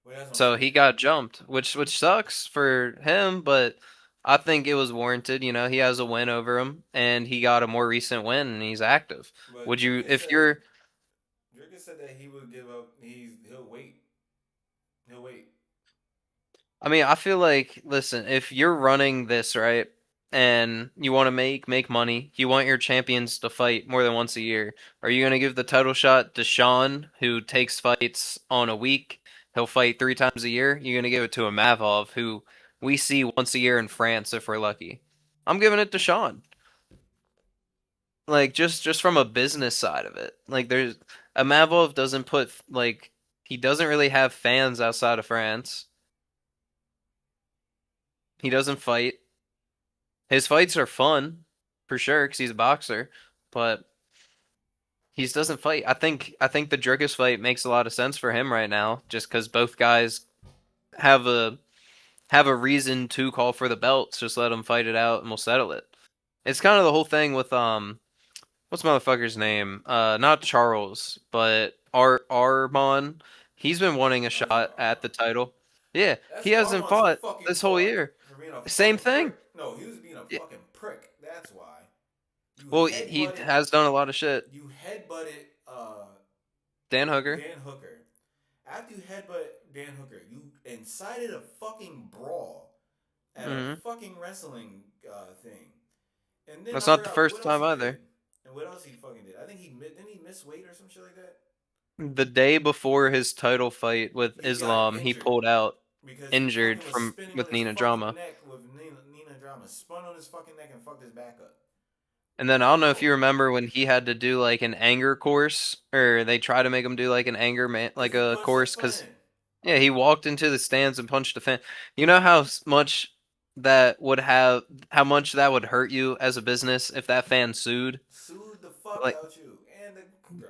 Well, that's what I'm So he saying. got jumped, which sucks for him, but I think it was warranted. You know, he has a win over him, and he got a more recent win, and he's active. But Would you, if you're, Dricus said that he would give up. He'll wait. He'll wait. I mean, I feel like, listen, if you're running this right, and you want to make money, you want your champions to fight more than once a year, are you gonna give the title shot to Sean, who takes fights on a week? He'll fight 3 times a year. You're gonna give it to a Mavov, who we see once a year in France if we're lucky. I'm giving it to Sean. Like just from a business side of it. Like there's a Mavov doesn't put like he doesn't really have fans outside of France. He doesn't fight. His fights are fun for sure because he's a boxer, but he just doesn't fight. I think the Dricus fight makes a lot of sense for him right now, just because both guys have a have a reason to call for the belts. Just let them fight it out, and we'll settle it. It's kind of the whole thing with what's motherfucker's name? Not Charles, but Armon. He's been wanting a No, he's talking shot about at the Armand. title. Yeah, That's he hasn't Armand's fought fucking this whole fault year. for being a Same fucking thing. prick. No, he was being a fucking prick. That's why. You Well, he headbutted. has done a lot of shit. You headbutted Dan Hooker. Dan Hooker. After you headbutt Dan Hooker, you incited a fucking brawl at a Hmm. fucking wrestling thing. And then That's I not the forgot first what else time he did. either. And what else he fucking did. I think didn't he miss weight or some shit like that. The day before his title fight with He got Islam, he injured pulled out because he injured fucking was from spinning on with his Nina fucking Drama. neck with Nina Drama. Spun on his fucking neck and fucked his back up. And then I don't know if Bro, you remember when he had to do like an anger course, or they try to make him do like an anger man, because like he a punched a course, because fan. yeah, he walked into the stands and punched a fan. You know how much that would have, how much that would hurt you as a business if that fan sued? Sued the fuck Like, out you. And the bro.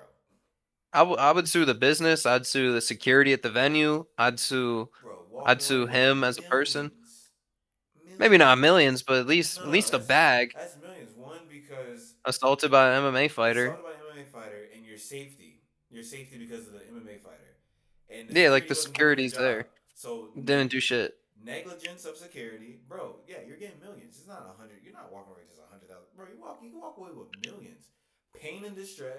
I would sue the business. I'd sue the security at the venue. Bro, walked I'd away sue with him as a person. millions. Maybe not Millions. millions, but No, at no, least a bag. that's millions. One because Assaulted by an MMA fighter. assaulted by an MMA fighter and your safety. Your safety because of the MMA fighter. and the Yeah, like security the wasn't doing their security's job. there. So Didn't do shit. negligence of security, bro. Yeah, you're getting millions. It's not 100. You're not walking away with just 100,000, bro. You can walk away with millions. Pain and distress.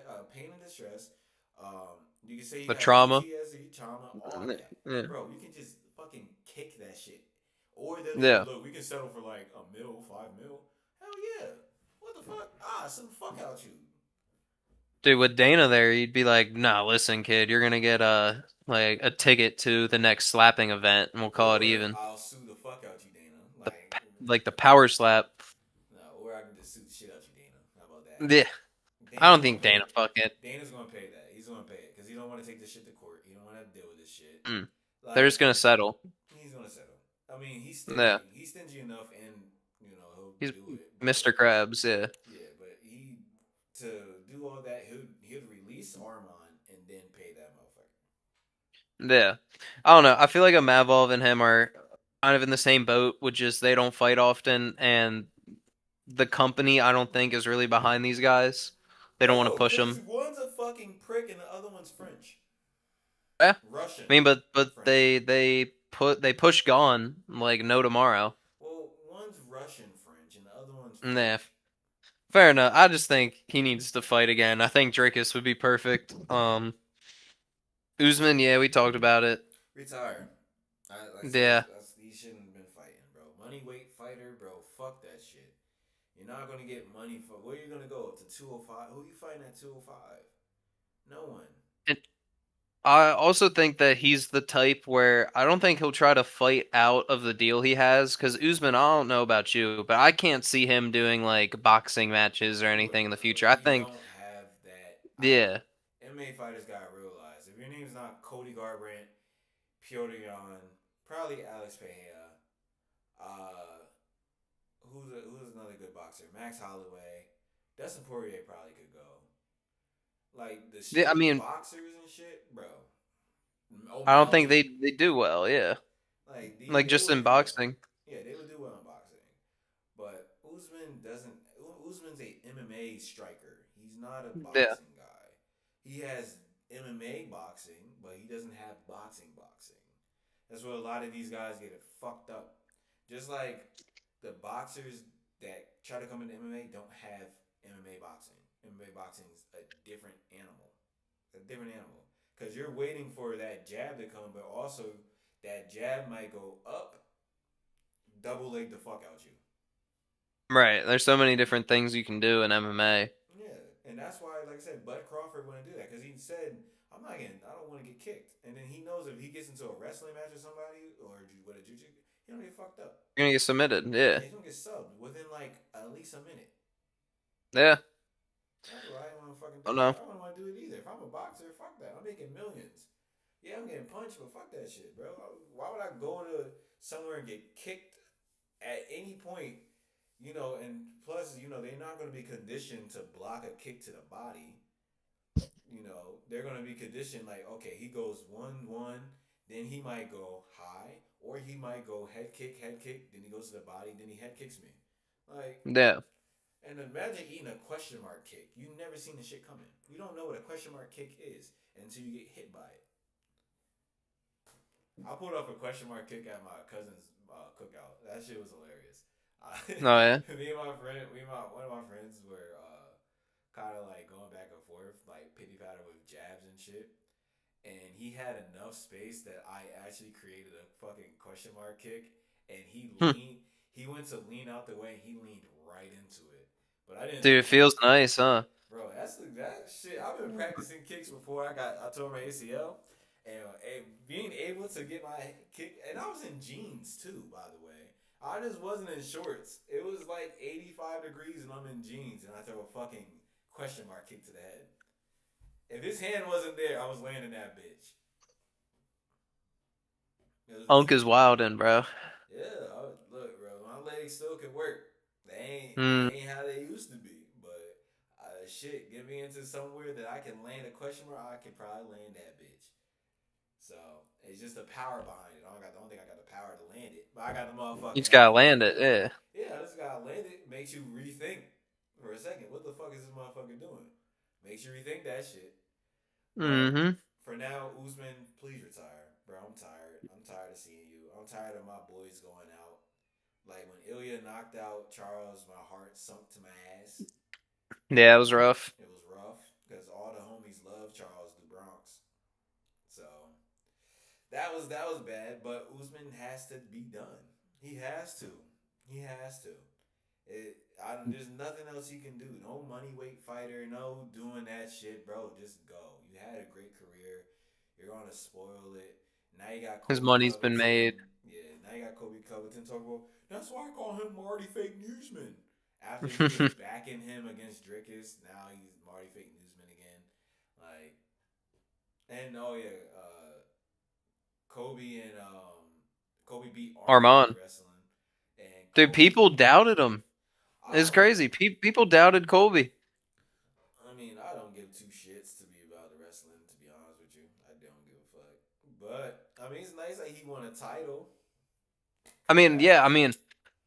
You can say you The have trauma. PTSD, trauma, all Yeah. that, Yeah. bro. You can just fucking kick that shit, or they'll be like, Yeah. look, we can settle for like a mil, 5 mil. Hell yeah. What the fuck? Ah, some fuck out you. Dude, with Dana there, you'd be like, "Nah, listen, kid, you're gonna get a ticket to the next slapping event, and we'll call it Or even." I'll sue the fuck out you, Dana. The Like, like the power slap. no, or I can just sue the shit out you, Dana. How about that? Yeah, I Dana's don't gonna think pay Dana it. fuck it. Dana's gonna pay that. He's gonna pay it because he don't want to take this shit to court. He don't want to deal with this shit. Mm. They're Like just gonna settle. he's gonna settle. I mean, he's Yeah, stingy. He's stingy enough, and he'll he's do it. But Mr. Krabs. Yeah, yeah, but he to do all that, he'll release Armand and then pay that motherfucker. yeah. I don't know. I feel like a Mavov and him are kind of in the same boat, which is they don't fight often, and the company I don't think is really behind these guys. They don't want to No, push because them. one's a fucking prick and the other one's French, Yeah, Russian, I mean, but French. they push Gone like no tomorrow. Well, one's Russian French and the other one's Nah, French. fair enough. I just think he needs to fight again. I think Dricus would be perfect. Usman, yeah, we talked about it. Retire. Like I said, Yeah. he shouldn't have been fighting, bro. Money weight fighter, bro. Fuck that shit. You're not gonna get money for where you gonna go to 205. Who you fighting at 205? No one. And I also think that he's the type where I don't think he'll try to fight out of the deal he has. Because Usman, I don't know about you, but I can't see him doing like boxing matches or You anything in the bro, future. I you think, don't have that. yeah, MMA fighters gotta realize if your name's not Cody Garbrandt, Piotr Jan, probably Alex Pereira. Uh, who's another good boxer? Max Holloway. Dustin Poirier probably could go. Like the yeah. I street mean, boxers and shit, bro. I don't think O'Malley, they do well. Yeah, like they just would in do well. boxing. Yeah, they would do well in boxing. But Usman doesn't. Usman's a MMA striker. He's not a Yeah, boxing guy. He has MMA boxing, but he doesn't have boxing boxing. That's where a lot of these guys get it fucked up. Just like the boxers that try to come into MMA don't have MMA boxing. MMA boxing is a different animal. It's a different animal. Because you're waiting for that jab to come, but also that jab might go up, double leg the fuck out you. right. There's so many different things you can do in MMA. Yeah, and that's why, like I said, Bud Crawford wouldn't do that because he said, "I'm not getting. I don't want to get kicked." And then he knows if he gets into a wrestling match with somebody or with a jiu-jitsu, he don't get fucked up. You're gonna get submitted. Yeah, Yeah, he's gonna get subbed within like at least a minute. yeah. That's why I don't want to fucking Oh do it. no. I don't want to do it either. If I'm a boxer, fuck that. I'm making millions. Yeah, I'm getting punched, but fuck that shit, bro. Why would I go to somewhere and get kicked at any point? And plus, they're not going to be conditioned to block a kick to the body. They're going to be conditioned like, okay, he goes 1-1, then he might go high, or he might go head kick, then he goes to the body, then he head kicks me. Like, Yeah. and imagine eating a question mark kick. You've never seen the shit coming. You don't know what a question mark kick is until you get hit by it. I pulled off a question mark kick at my cousin's cookout. That shit was hilarious. Oh yeah. One of my friends were kind of like going back and forth, like pity patter with jabs and shit. And he had enough space that I actually created a fucking question mark kick, and he Hmm. leaned. He went to lean out the way, and he leaned right into it. But I didn't Dude, it think, feels nice, huh? bro. That shit. I've been practicing kicks before I tore my ACL, and being able to get my kick, and I was in jeans too, by the way. I just wasn't in shorts. It was like 85 degrees, and I'm in jeans, and I throw a fucking question mark kick to the head. If his hand wasn't there, I was landing that bitch. It was, Unk is wildin', bro. yeah, look, bro, my legs still can work. Hmm. They ain't how they used to be. But shit, get me into somewhere that I can land a question mark. I can probably land that bitch. So it's just the power behind it. Don't think I got the power to land it, but I got the You motherfucking just gotta fucking land it, ability. yeah. Yeah, I just gotta land it. Makes you rethink for a second. What the fuck is this motherfucker doing? Makes you rethink that shit. But Mm-hmm. For now, Usman, please retire, bro. I'm tired. I'm tired of seeing you. I'm tired of my boys going out. Like when Ilya knocked out Charles, my heart sunk to my ass. Yeah, it was rough. It was rough because all the homies love Charles the Bronx. So that was bad. But Usman has to be done. He has to. He has to. There's nothing else he can do. No money weight fighter. No doing that shit, bro. Just go. You had a great career. You're gonna spoil it. Now you got His Kobe money's been made. Covington. Yeah. Now you got Kobe Covington talking about. That's why I call him Marty Fake Newsman. After he was backing him against Dricus, now he's Marty Fake Newsman again. Like, and oh yeah, Kobe and Kobe beat Arman in Armand. wrestling, and Dude, Kobe. people doubted him. I It's don't. crazy. People doubted Colby. I mean, I don't give two shits to be about the wrestling. To be honest with you, I don't give a fuck. But I mean, it's nice that he won a title. I mean, yeah, I Congrats. mean,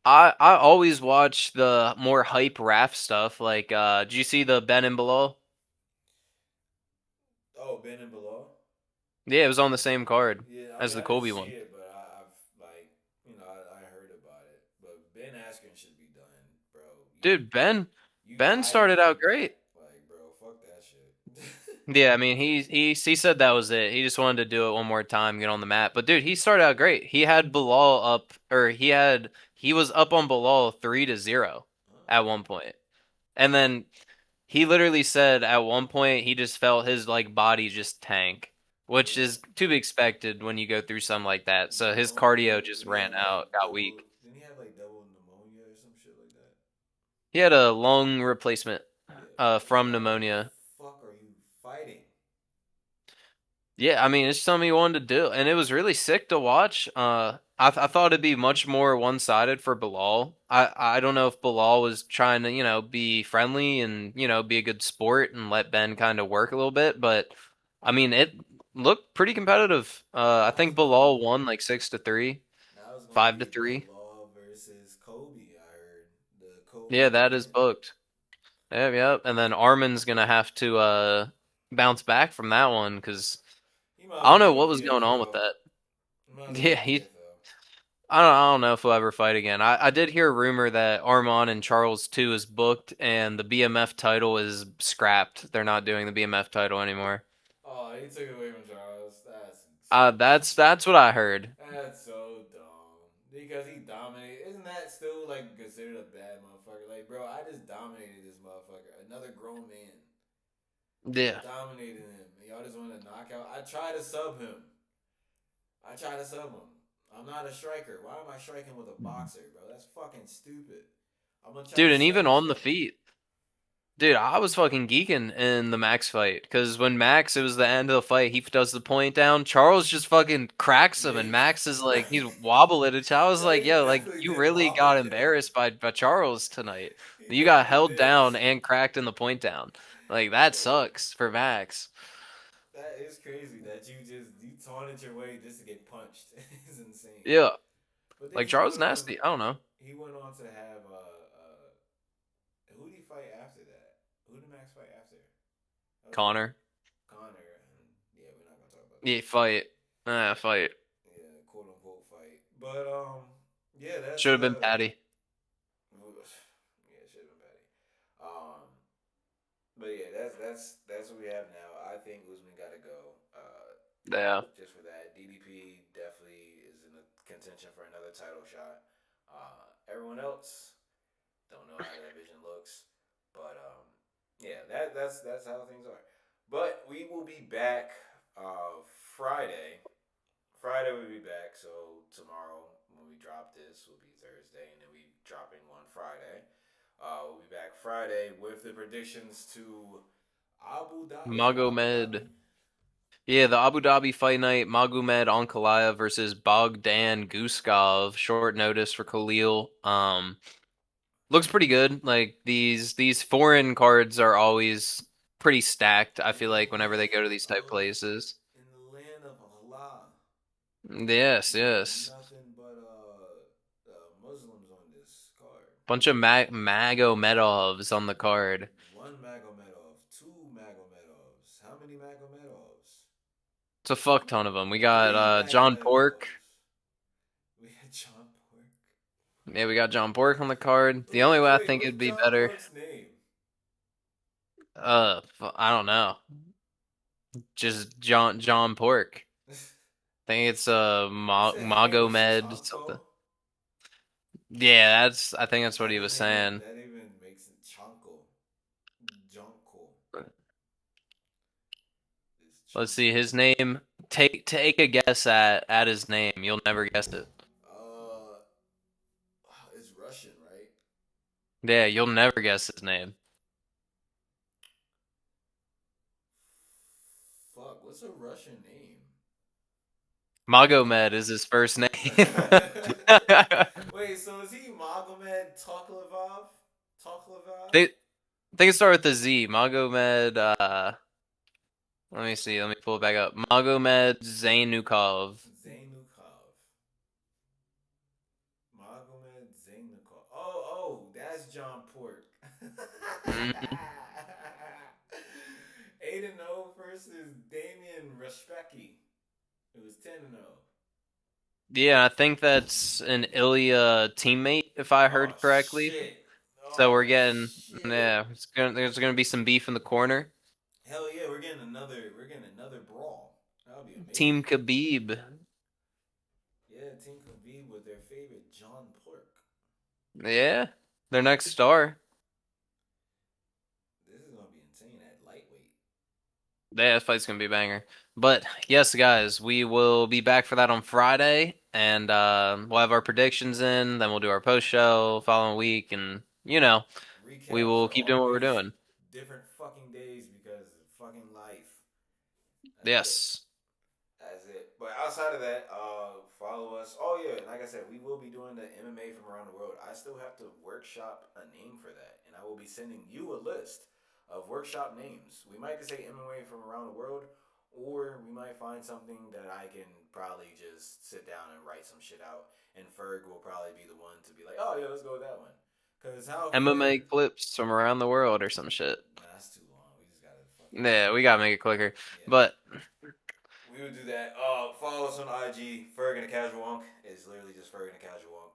I always watch the more hype raf stuff. Like, did you see the Ben and Below? Oh, Ben and below. Yeah, it was on the same card Yeah, I as mean, the I didn't Colby see one. it, but I've like, I heard about it. But Ben Askren should be done, bro. Dude, You Ben gotta started get him out great. back, like, bro. Fuck that shit. Yeah, I mean, he said that was it. He just wanted to do it one more time, get on the mat. But dude, he started out great. He had Bilal up, or he was up on Bilal 3-0 Huh? at one point, and then he literally said at one point he just felt his like body just tank, which Yeah. is to be expected when you go through something like that. So his Pneumonia. cardio just Did he ran have out, like got double? weak. Didn't he have like double pneumonia or some shit like that? He had a lung replacement Yeah. from Why the pneumonia. fuck are you fighting? Yeah, I mean, it's something he wanted to do, and it was really sick to watch. I thought it'd be much more one-sided for Bilal. I don't know if Bilal was trying to, be friendly and, be a good sport and let Ben kind of work a little bit, but I mean, it looked pretty competitive. I Now it's think gonna Bilal won like 6-3, now it's gonna five to be three. Bilal versus Kobe. I heard the Yeah, co-main that is event. booked. Yeah, yeah, and then Armin's gonna have to bounce back from that one because He might I as don't well know go to what was going on with PFL. that. He might as well go Yeah, to PFL. I don't know if he'll ever fight again. I did hear a rumor that Armand and Charles 2 is booked and the BMF title is scrapped. They're not doing the BMF title anymore. Oh, he took it away from Charles. That's so That's what I heard. That's so dumb. Because he dominated. Isn't that still like considered a bad motherfucker? Like, bro, I just dominated this motherfucker. Another grown man. Yeah. Dominated him. And y'all just want to knock out. I try to sub him. I try to sub him. I'm not a striker. Why am I striking with a boxer, bro? That's fucking stupid. I'm gonna try Dude, to and sub even the on the shit. feet. Dude, I was fucking geeking in the Max fight because when Max, it was the end of the fight, he does the point down. Charles just fucking cracks him, Yeah, and Max is like, he's wobbling it. I was yo, like, he yo, like, definitely you did really wobble got him. embarrassed by Charles tonight. He You got definitely held did. down and cracked in the point down. Like, that sucks for Max. That is crazy that you taunted your way just to get punched. It's insane. Yeah. But then Like, Charles nasty. I don't know. he went on to have who did he fight after that? Who did Max fight after? That was like Connor. Connor. And yeah, we're not gonna talk about Yeah, that. fight. Fight. Yeah, quote unquote fight. But yeah, that's Should have been Patty. yeah, should have been Patty. But yeah, that's what we have now. I think Usman got to go. Yeah. Just for that, DDP definitely is in a contention for another title shot. Everyone else don't know how that division looks, but yeah, that's how things are. But we will be back Friday. Friday we'll be back. So tomorrow when we drop this will be Thursday, and then we dropping one Friday. We'll be back Friday with the predictions to Abu Dhabi. Is it Abu Dhabi? Magomed. Yeah, the Abu Dhabi fight night, Magomed Ankalaev versus Bogdan Guskov. Short notice for Khalil. Looks pretty good. Like these foreign cards are always pretty stacked. I In feel the like whenever they go to land these type of places. in the land of Allah, Yes, there's yes. nothing but Muslims on this card. Bunch of Magomedovs on the card. One Magomedov, two Magomedovs. How many Magomedovs? It's a fuck ton of them. We Way got back John then it Pork. was. We had John Pork. Yeah, we got John Pork on the card. The only Wait, way I wait, think what's it'd be John better, Pork's name? I don't know. Just John Pork. I think it's His name was Magomed something. Chonko. Yeah, I think that's what he was saying. That even makes it Chonko. Jonko. It's Let's see Chonko. his name. Take a guess at his name. You'll never guess it. Uh, it's Russian, right? Yeah, you'll never guess his name. Fuck, what's a Russian name? Magomed is his first name. Wait, so is he Magomed Toklavov? Toklavov? They think it start with the Z. Magomed. Let me see. Let me pull it back up. Magomed Zainukov. Zainukov. Magomed Zainukov. Oh, that's John Pork. Mhm. 8-0 versus Damian Respecki. It was 10-0. Yeah, I think that's an Ilya teammate, if I Oh heard correctly. shit. So we're Oh getting, shit. yeah, there's gonna be some beef in the corner. Hell yeah, we're getting another brawl. That would be Team amazing. Khabib. Yeah, Team Khabib with their favorite John Pork. Yeah, their next star. This is gonna be insane at lightweight. Yeah, that fight's gonna be a banger. But yes, guys, we will be back for that on Friday, and we'll have our predictions in. Then we'll do our post show following week, and we Recaps will are keep doing what we're always doing. different fucking days because of fucking life. That's it. Yes. That's it. But outside of that, follow us. Oh yeah, and like I said, we will be doing the MMA from around the world. I still have to workshop a name for that, and I will be sending you a list of workshop names. We might just say MMA from around the world, or we might find something that I can probably just sit down and write some shit out. And Ferg will probably be the one to be like, "Oh yeah, let's go with that one." Cause how MMA Ferg? clips from around the world or some shit. Nah, that's too long. We just gotta fucking Yeah, we gotta make it quicker. yeah. But We would do that. Follow us on IG. Ferg The Casual Unc is literally just Ferg The Casual Unc.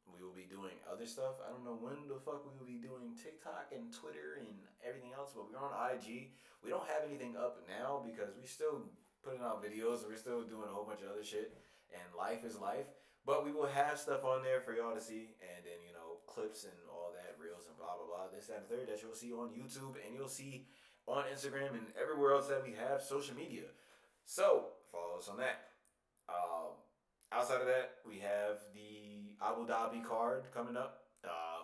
We will be doing other stuff. I don't know when the fuck we will be doing TikTok and Twitter and everything else, but we're on IG. We don't have anything up now because we're still putting out videos and we're still doing a whole bunch of other shit. And life is life. But we will have stuff on there for y'all to see, and then clips and all that, reels and blah blah blah, this that and the third that you'll see on YouTube and you'll see on Instagram and everywhere else that we have social media. So follow us on that. Um, Outside of that, we have the Abu Dhabi card coming up.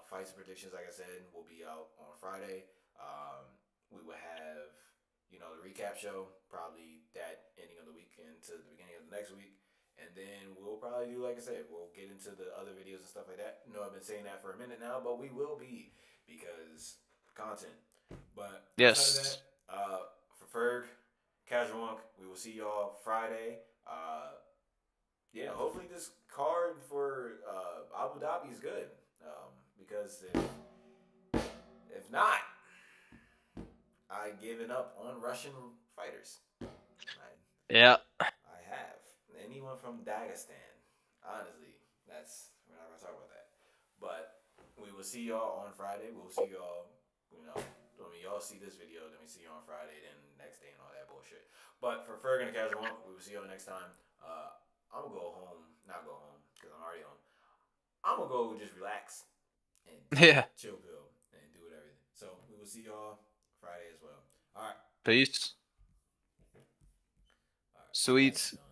Fights and predictions, like I said, will be out on Friday. Um, we will have, the recap show, probably that ending of the week into the beginning of the next week. And then we'll probably do, like I said, we'll get into the other videos and stuff like that. I've been saying that for a minute now, but we will be because content. But outside of that, yes. for Ferg, Casual Monk, we will see y'all Friday. Yeah, hopefully this card for Abu Dhabi is good. Because if not, I given up on Russian fighters. Yeah. I have anyone from Dagestan. Honestly, we're not gonna talk about that. But we will see y'all on Friday. We'll see y'all. When y'all see this video, then we see you on Friday, then next day and all that bullshit. But for Ferg and the Casual Monk, we will see y'all next time. I'm gonna go home, not go home because I'm already home. I'm gonna go just relax and Yeah. chill pill and do whatever. So we will see y'all Friday as well. All right. Peace. All right. That's Sweet. done.